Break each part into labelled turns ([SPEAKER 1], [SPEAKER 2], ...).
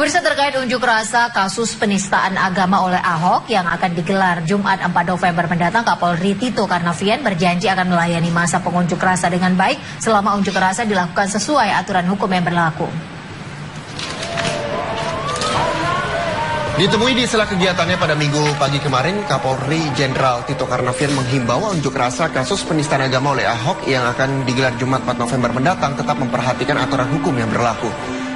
[SPEAKER 1] Pemirsa, terkait unjuk rasa kasus penistaan agama oleh Ahok yang akan digelar Jumat 4 November mendatang, Kapolri Tito Karnavian berjanji akan melayani masa pengunjuk rasa dengan baik selama unjuk rasa dilakukan sesuai aturan hukum yang berlaku.
[SPEAKER 2] Ditemui di sela kegiatannya pada Minggu pagi kemarin, Kapolri Jenderal Tito Karnavian menghimbau unjuk rasa kasus penistaan agama oleh Ahok yang akan digelar Jumat 4 November mendatang tetap memperhatikan aturan hukum yang berlaku.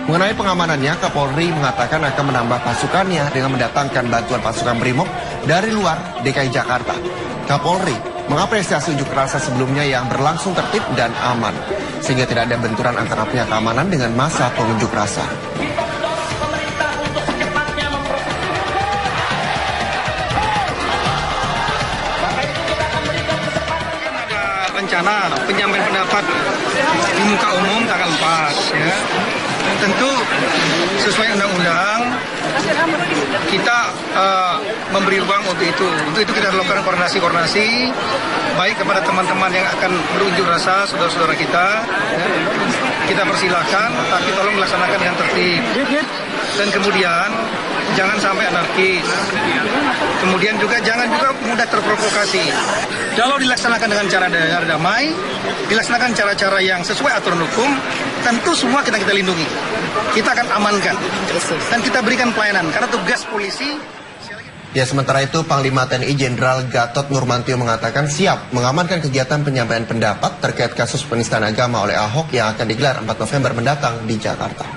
[SPEAKER 2] Mengenai pengamanannya, Kapolri mengatakan akan menambah pasukannya dengan mendatangkan bantuan pasukan BRIMOB dari luar DKI Jakarta. Kapolri mengapresiasi unjuk rasa sebelumnya yang berlangsung tertib dan aman, sehingga tidak ada benturan antara pihak keamanan dengan massa pengunjuk rasa.
[SPEAKER 3] Rencana penyampaian pendapat di muka umum tanggal 4 ya. Tentu sesuai undang-undang kita memberi ruang untuk itu. Untuk itu kita lakukan koordinasi baik kepada teman-teman yang akan berunjuk rasa, saudara-saudara kita ya. Kita persilahkan, tapi tolong melaksanakan dengan tertib. Dan kemudian jangan sampai anarkis. Kemudian juga jangan juga mudah terprovokasi. Kalau dilaksanakan dengan cara damai, dilaksanakan cara-cara yang sesuai aturan hukum, tentu semua kita lindungi. Kita akan amankan dan kita berikan pelayanan karena tugas polisi.
[SPEAKER 2] Ya, sementara itu Panglima TNI Jenderal Gatot Nurmantio mengatakan siap mengamankan kegiatan penyampaian pendapat terkait kasus penistaan agama oleh Ahok yang akan digelar 4 November mendatang di Jakarta.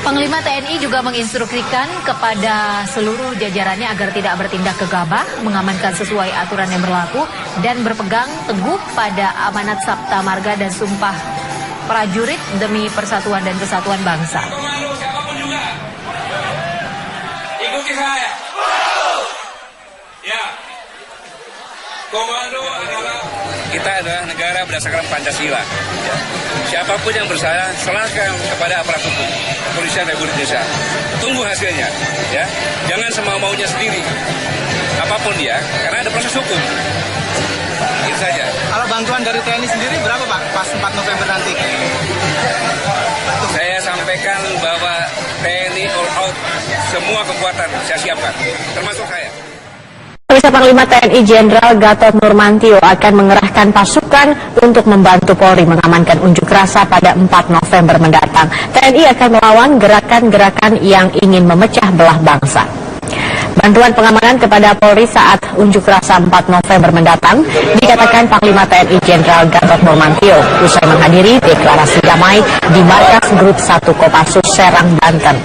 [SPEAKER 1] Panglima TNI juga menginstruksikan kepada seluruh jajarannya agar tidak bertindak gegabah, mengamankan sesuai aturan yang berlaku, dan berpegang teguh pada amanat Sabta Marga dan Sumpah Prajurit demi persatuan dan kesatuan bangsa.
[SPEAKER 4] Ikuti saya. Ya. Komando adalah kita adalah negara berdasarkan Pancasila. Ya. Siapapun yang bersalah, serahkan kepada aparat hukum, Kepolisian Republik Indonesia. Tunggu hasilnya, ya. Jangan semau-maunya sendiri. Apapun dia, karena ada proses hukum. Itu saja.
[SPEAKER 3] Kalau bantuan dari TNI sendiri berapa, Pak? Pas 4 November nanti.
[SPEAKER 4] Saya sampaikan bahwa TNI all out, semua kekuatan saya siapkan, termasuk saya.
[SPEAKER 1] Panglima TNI Jenderal Gatot Nurmantio akan mengerahkan pasukan untuk membantu Polri mengamankan unjuk rasa pada 4 November mendatang. TNI akan melawan gerakan-gerakan yang ingin memecah belah bangsa. Bantuan pengamanan kepada Polri saat unjuk rasa 4 November mendatang dikatakan Panglima TNI Jenderal Gatot Nurmantio usai menghadiri deklarasi damai di markas Grup 1 Kopassus Serang, Banten.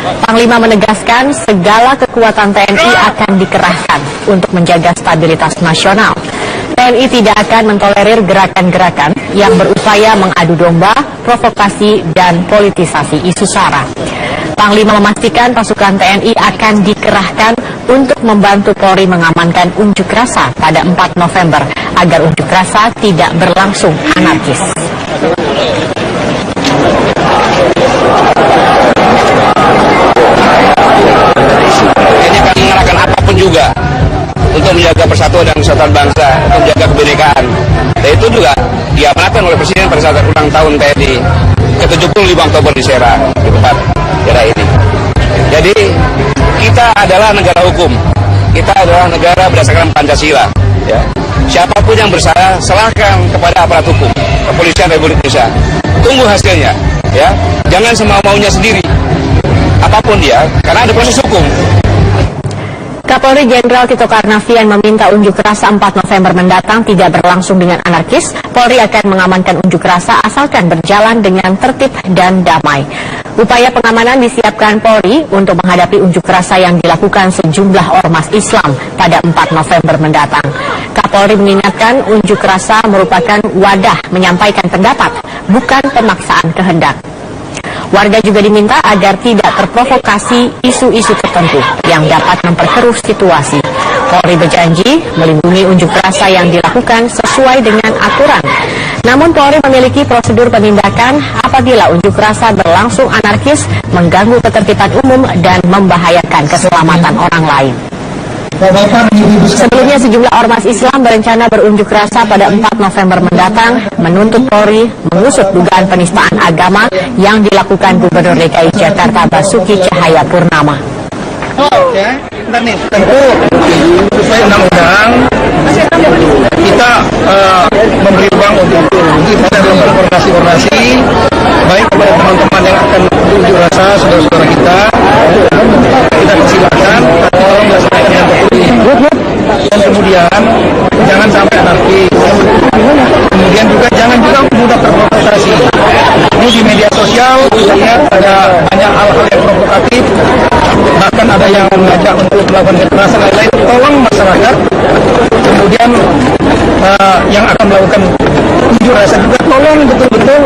[SPEAKER 1] Panglima menegaskan segala kekuatan TNI akan dikerahkan untuk menjaga stabilitas nasional. TNI tidak akan mentolerir gerakan-gerakan yang berupaya mengadu domba, provokasi, dan politisasi isu SARA. Panglima memastikan pasukan TNI akan dikerahkan untuk membantu Polri mengamankan unjuk rasa pada 4 November agar unjuk rasa tidak berlangsung anarkis.
[SPEAKER 4] Juga untuk menjaga persatuan dan kesatuan bangsa, untuk menjaga kebinekaan. Dan itu juga diamanatkan oleh Presiden pada saat ulang tahun TNI ke-75 Oktober di Serang, di tempat daerah ini. Jadi kita adalah negara hukum, kita adalah negara berdasarkan Pancasila. Ya. Siapapun yang bersalah, serahkan kepada aparat hukum, Kepolisian Republik Indonesia. Tunggu hasilnya, ya. Jangan semau-maunya sendiri. Apapun dia, karena ada proses hukum.
[SPEAKER 1] Kapolri Jenderal Tito Karnavian meminta unjuk rasa 4 November mendatang tidak berlangsung dengan anarkis. Polri akan mengamankan unjuk rasa asalkan berjalan dengan tertib dan damai. Upaya pengamanan disiapkan Polri untuk menghadapi unjuk rasa yang dilakukan sejumlah ormas Islam pada 4 November mendatang. Kapolri mengingatkan unjuk rasa merupakan wadah menyampaikan pendapat, bukan pemaksaan kehendak. Warga juga diminta agar tidak terprovokasi isu-isu tertentu yang dapat memperkeruh situasi. Polri berjanji melindungi unjuk rasa yang dilakukan sesuai dengan aturan. Namun Polri memiliki prosedur penindakan apabila unjuk rasa berlangsung anarkis, mengganggu ketertiban umum, dan membahayakan keselamatan orang lain. Sebelumnya sejumlah ormas Islam berencana berunjuk rasa pada 4 November mendatang menuntut Polri mengusut dugaan penistaan agama yang dilakukan Gubernur DKI Jakarta Basuki Cahayapurnama.
[SPEAKER 3] Tentu sesuai undang-undang kita memberi ruang untuk kita melakukan koordinasi baik kepada teman-teman yang akan berunjuk rasa, saudara-saudara kita persilakan tolong melaksanakan dengan tertib dan kemudian jangan sampai anarkis, kemudian juga jangan juga mudah terprovokasi. Ini di media sosial kita lihat ada banyak hal-hal yang provokatif, bahkan ada yang mengajak untuk melakukan kekerasan lain-lain. Tolong masyarakat kemudian yang akan melakukan unjuk rasa juga tolong betul-betul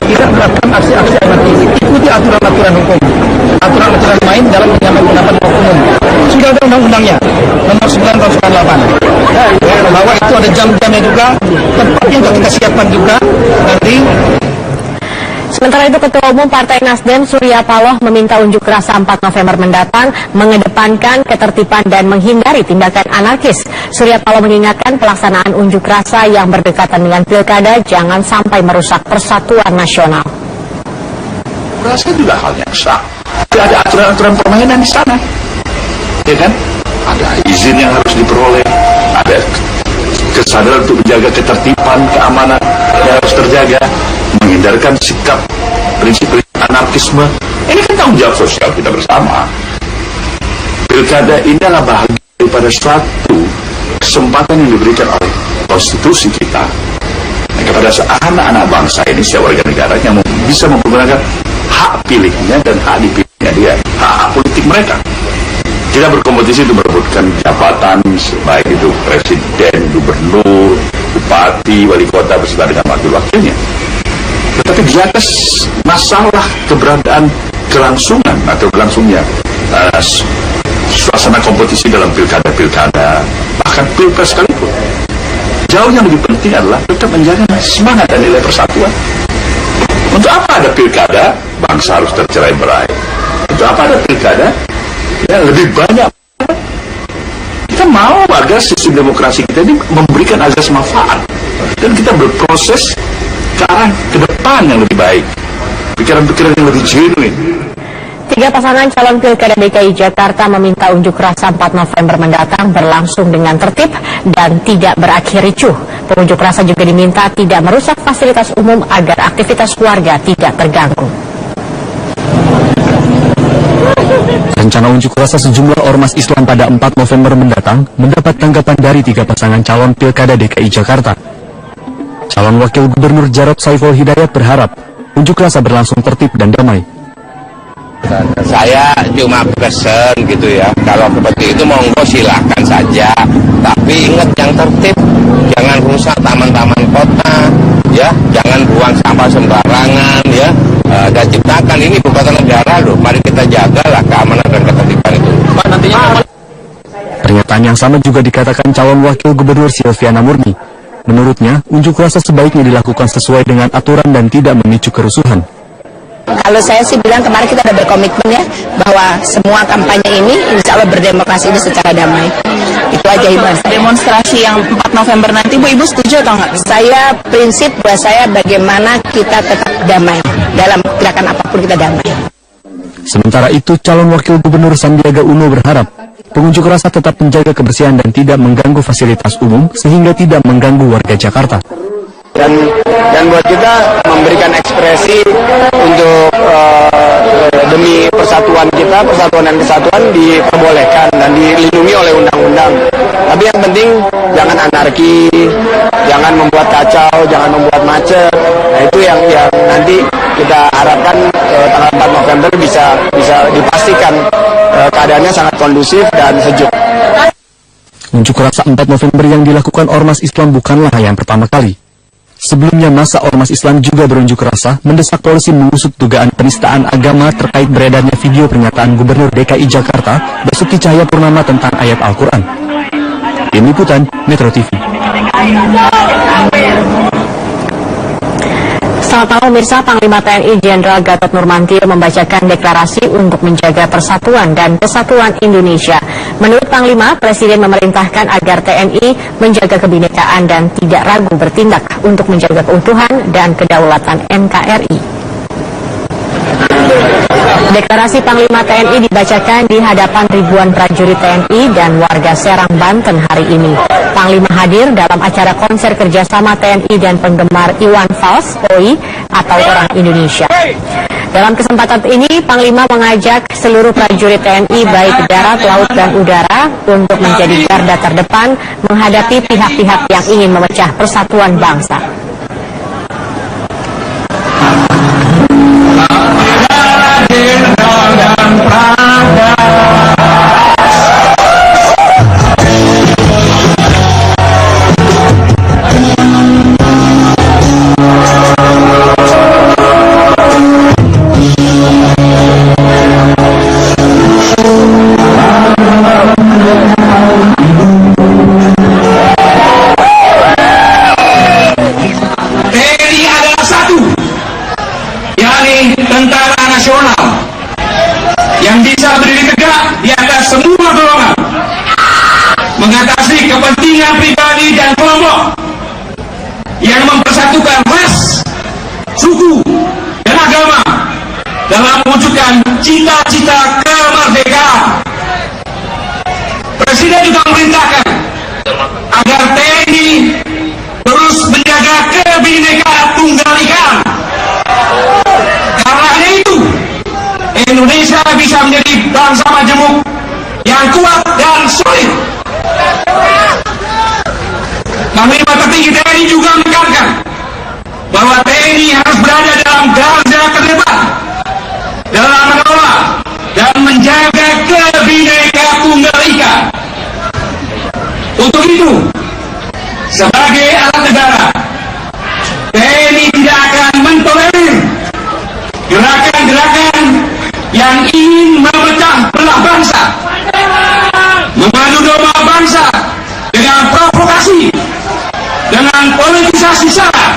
[SPEAKER 3] tidak melakukan aksi-aksi anarkis, ikuti aturan-aturan hukum, aturan-aturan main dalam penyampaian pendapat umum. Sudah ada undang-undangnya nomor 9 tahun 98 bahwa itu ada jam-jamnya juga, tempatnya untuk kita siapkan juga nanti.
[SPEAKER 1] Sementara itu, Ketua Umum Partai Nasdem Surya Paloh meminta unjuk rasa 4 November mendatang mengedepankan ketertiban dan menghindari tindakan anarkis. Surya Paloh mengingatkan pelaksanaan unjuk rasa yang berdekatan dengan pilkada jangan sampai merusak persatuan nasional.
[SPEAKER 5] Rasa juga hal yang sah. Tidak ada aturan-aturan permainan di sana, ya kan? Ada izin yang harus diperoleh, ada kesadaran untuk menjaga ketertiban, keamanan yang harus terjaga, menghindarkan sikap prinsip-prinsip anarkisme. Ini kan tanggung jawab sosial kita bersama. Pilkada ini adalah bahagian daripada suatu kesempatan yang diberikan oleh konstitusi kita kepada anak-anak bangsa ini, setiap warga negara yang bisa mempergunakan hak pilihnya dan hak dipilihnya dia, hak politik mereka. Kita berkompetisi untuk merebutkan jabatan, baik itu presiden, gubernur, bupati, wali kota beserta dengan wakil-wakilnya. Tetapi di atas masalah keberadaan kelangsungan atau berlangsungnya suasana kompetisi dalam pilkada-pilkada, bahkan pilpres sekalipun, jauh yang lebih penting adalah tetap menjaga semangat dan nilai persatuan. Untuk apa ada pilkada? Bangsa harus tercerai-berai. Untuk apa ada pilkada? Ya, lebih banyak. Kita mau agar sistem demokrasi kita ini memberikan azas manfaat, dan kita berproses ke arah ke depan yang lebih baik, pikiran-pikiran yang lebih genuine.
[SPEAKER 1] 3 pasangan calon pilkada DKI Jakarta meminta unjuk rasa 4 November mendatang berlangsung dengan tertib dan tidak berakhir ricuh. Pengunjuk rasa juga diminta tidak merusak fasilitas umum agar aktivitas warga tidak terganggu.
[SPEAKER 6] Rencana unjuk rasa sejumlah ormas Islam pada 4 November mendatang mendapat tanggapan dari 3 pasangan calon pilkada DKI Jakarta. Calon Wakil Gubernur Jarod Saiful Hidayat berharap unjuk rasa berlangsung tertib dan damai.
[SPEAKER 4] Saya cuma pesen gitu ya, kalau seperti itu monggo silakan saja, tapi ingat yang tertib, jangan rusak taman-taman kota, ya, jangan buang sampah sembarangan, ya, dan ciptakan ini ibu kota negara loh, mari kita jagalah keamanan dan ketertiban itu.
[SPEAKER 6] Pernyataan yang sama juga dikatakan calon Wakil Gubernur Silviana Murni. Menurutnya, unjuk rasa sebaiknya dilakukan sesuai dengan aturan dan tidak memicu kerusuhan.
[SPEAKER 7] Kalau saya sih bilang kemarin kita udah berkomitmen ya, bahwa semua kampanye ini insya Allah berdemokrasi ini secara damai. Itu aja Ibu. Demonstrasi yang 4 November nanti, Ibu setuju atau enggak? Saya prinsip buat saya bagaimana kita tetap damai. Dalam gerakan apapun kita damai.
[SPEAKER 6] Sementara itu, calon Wakil Gubernur Sandiaga Uno berharap pengunjuk rasa tetap menjaga kebersihan dan tidak mengganggu fasilitas umum sehingga tidak mengganggu warga Jakarta.
[SPEAKER 8] Dan buat kita memberikan ekspresi untuk demi persatuan kita, persatuan dan kesatuan diperbolehkan dan dilindungi oleh undang-undang. Tapi yang penting jangan anarki, jangan membuat kacau, jangan membuat macet. Nah itu yang nanti kita harapkan tanggal 4 November bisa dipastikan keadaannya sangat kondusif dan sejuk.
[SPEAKER 6] Unjuk rasa 4 November yang dilakukan ormas Islam bukanlah yang pertama kali. Sebelumnya, masa ormas Islam juga berunjuk rasa mendesak polisi mengusut dugaan penistaan agama terkait beredarnya video pernyataan Gubernur DKI Jakarta Basuki Cahayapurnama tentang ayat Al-Quran. Tim Liputan Metro TV.
[SPEAKER 1] Selamat malam pemirsa, Panglima TNI Jenderal Gatot Nurmantio membacakan deklarasi untuk menjaga persatuan dan kesatuan Indonesia. Menurut Panglima, Presiden memerintahkan agar TNI menjaga kebinekaan dan tidak ragu bertindak untuk menjaga keutuhan dan kedaulatan NKRI. Deklarasi Panglima TNI dibacakan di hadapan ribuan prajurit TNI dan warga Serang, Banten hari ini. Panglima hadir dalam acara konser kerjasama TNI dan penggemar Iwan Fals, OI, atau Orang Indonesia. Dalam kesempatan ini, Panglima mengajak seluruh prajurit TNI baik darat, laut, dan udara untuk menjadi garda terdepan menghadapi pihak-pihak yang ingin memecah persatuan bangsa.
[SPEAKER 9] Tentara nasional yang bisa berdiri tegak di atas semua golongan, mengatasi kepentingan pribadi dan kelompok yang mempersatukan ras, suku, dan agama dalam mewujudkan cita-cita kemerdekaan. Presiden juga memerintahkan agar TNI terus menjaga kebinekaan tunggal ika. Indonesia bisa menjadi bangsa majemuk yang kuat dan solid. Panglima tertinggi TNI juga menekankan bahwa TNI harus berada dalam garda terdepan dalam mengelola dan menjaga kebinekaan tunggal ika. Untuk itu, sebagai alat negara, TNI tidak akan mentolerir gerakan-gerakan yang ingin memecah belah bangsa, mengadu domba bangsa dengan provokasi, dengan politisasi sara.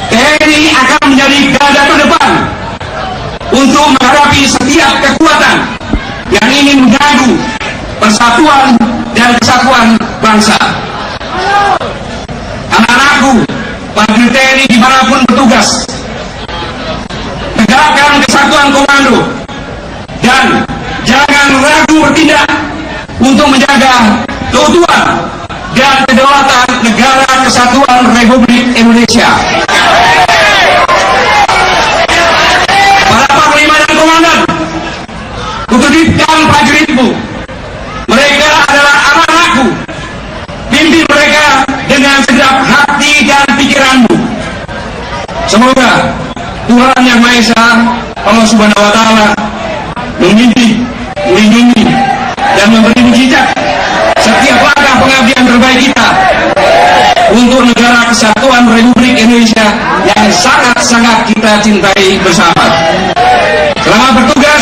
[SPEAKER 9] TNI akan menjadi garda terdepan untuk menghadapi setiap kekuatan yang ingin mengganggu persatuan dan kesatuan bangsa. Anak-anakku, prajurit TNI dimanapun bertugas, tegakkan kesatuan komando dan jangan ragu bertindak untuk menjaga keutuhan dan kedaulatan negara kesatuan Republik Indonesia. Para panglima dan komandan, kutitipkan prajuritmu, mereka adalah anak-anakku. Pimpin mereka dengan segenap hati dan pikiranmu. Semoga Tuhan Yang Maha Esa, Allah Subhanahu wa Ta'ala, membimbing, melindungi, dan memberi mujizat setiap langkah pengabdian terbaik kita untuk negara kesatuan Republik Indonesia yang sangat-sangat kita cintai bersama.